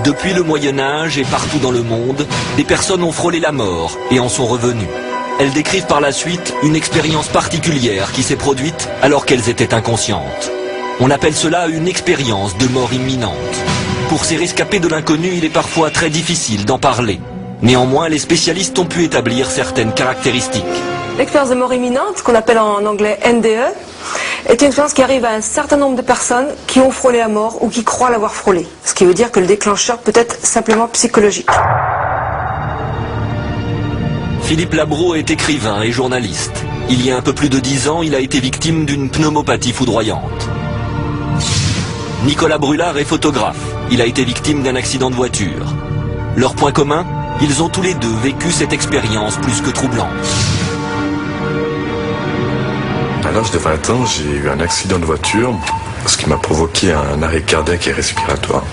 Depuis le Moyen-Âge et partout dans le monde, des personnes ont frôlé la mort et en sont revenues. Elles décrivent par la suite une expérience particulière qui s'est produite alors qu'elles étaient inconscientes. On appelle cela une expérience de mort imminente. Pour ces rescapés de l'inconnu, il est parfois très difficile d'en parler. Néanmoins, les spécialistes ont pu établir certaines caractéristiques. L'expérience de mort imminente, qu'on appelle en anglais NDE, est une expérience qui arrive à un certain nombre de personnes qui ont frôlé la mort ou qui croient l'avoir frôlée. Ce qui veut dire que le déclencheur peut être simplement psychologique. Philippe Labro est écrivain et journaliste. Il y a un peu plus de 10 ans, il a été victime d'une pneumopathie foudroyante. Nicolas Brulard est photographe. Il a été victime d'un accident de voiture. Leur point commun, ils ont tous les deux vécu cette expérience plus que troublante. À l'âge de 20 ans, j'ai eu un accident de voiture, ce qui m'a provoqué un arrêt cardiaque et respiratoire.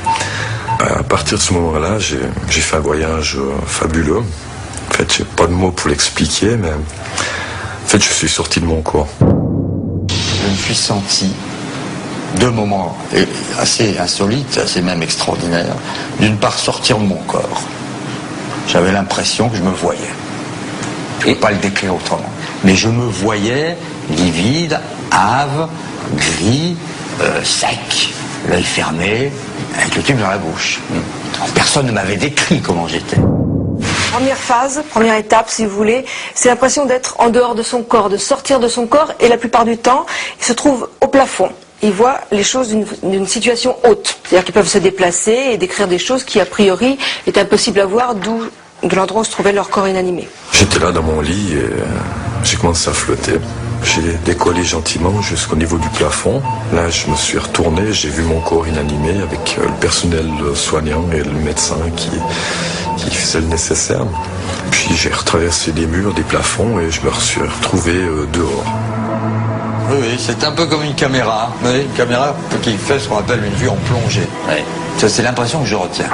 À partir de ce moment-là, j'ai fait un voyage fabuleux. En fait, j'ai pas de mots pour l'expliquer, mais en fait, je suis sorti de mon corps. Je me suis senti deux moments assez insolites, assez même extraordinaires. D'une part, sortir de mon corps. J'avais l'impression que je me voyais. Je ne peux pas le décrire autrement. Mais je me voyais livide, hâve, gris, sec, l'œil fermé, avec le tube dans la bouche. Personne ne m'avait décrit comment j'étais. Première phase, première étape si vous voulez, c'est l'impression d'être en dehors de son corps, de sortir de son corps, et la plupart du temps, il se trouve au plafond. Ils voient les choses d'une situation haute. C'est-à-dire qu'ils peuvent se déplacer et décrire des choses qui, a priori, est impossible à voir de l'endroit où se trouvait leur corps inanimé. J'étais là dans mon lit et j'ai commencé à flotter. J'ai décollé gentiment jusqu'au niveau du plafond. Là, je me suis retourné, j'ai vu mon corps inanimé avec le personnel soignant et le médecin qui faisait le nécessaire. Puis j'ai retraversé les murs, des plafonds et je me suis retrouvé dehors. Oui, c'est un peu comme une caméra. Oui, une caméra qui fait ce qu'on appelle une vue en plongée. Oui. Ça, c'est l'impression que je retiens.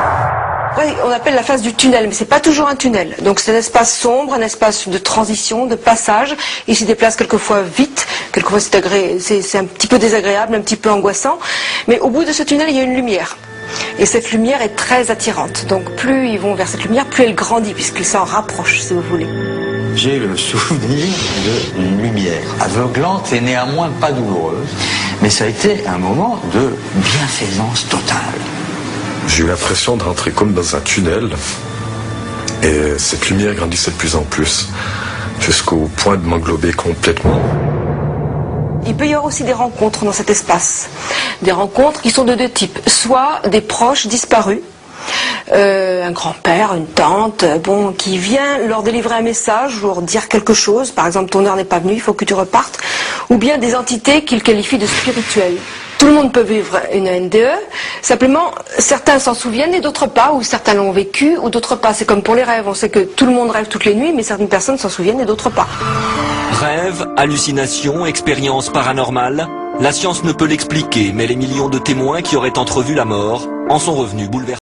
Après, on appelle la phase du tunnel, mais c'est pas toujours un tunnel. Donc c'est un espace sombre, un espace de transition, de passage. Il se déplace quelquefois vite, quelquefois c'est un petit peu désagréable, un petit peu angoissant. Mais au bout de ce tunnel, il y a une lumière. Et cette lumière est très attirante. Donc plus ils vont vers cette lumière, plus elle grandit, puisqu'ils s'en rapprochent, si vous voulez. J'ai le souvenir d'une lumière aveuglante et néanmoins pas douloureuse. Mais ça a été un moment de bienfaisance totale. J'ai eu l'impression de rentrer comme dans un tunnel et cette lumière grandissait de plus en plus jusqu'au point de m'englober complètement. Il peut y avoir aussi des rencontres dans cet espace. Des rencontres qui sont de deux types. Soit des proches disparus, un grand-père, une tante, qui vient leur délivrer un message, leur dire quelque chose, par exemple ton heure n'est pas venue, il faut que tu repartes, ou bien des entités qu'ils qualifient de spirituelles. Tout le monde peut vivre une NDE, simplement certains s'en souviennent et d'autres pas, ou certains l'ont vécu, ou d'autres pas. C'est comme pour les rêves, on sait que tout le monde rêve toutes les nuits, mais certaines personnes s'en souviennent et d'autres pas. Rêves, hallucinations, expériences paranormales, la science ne peut l'expliquer, mais les millions de témoins qui auraient entrevu la mort en sont revenus bouleversés.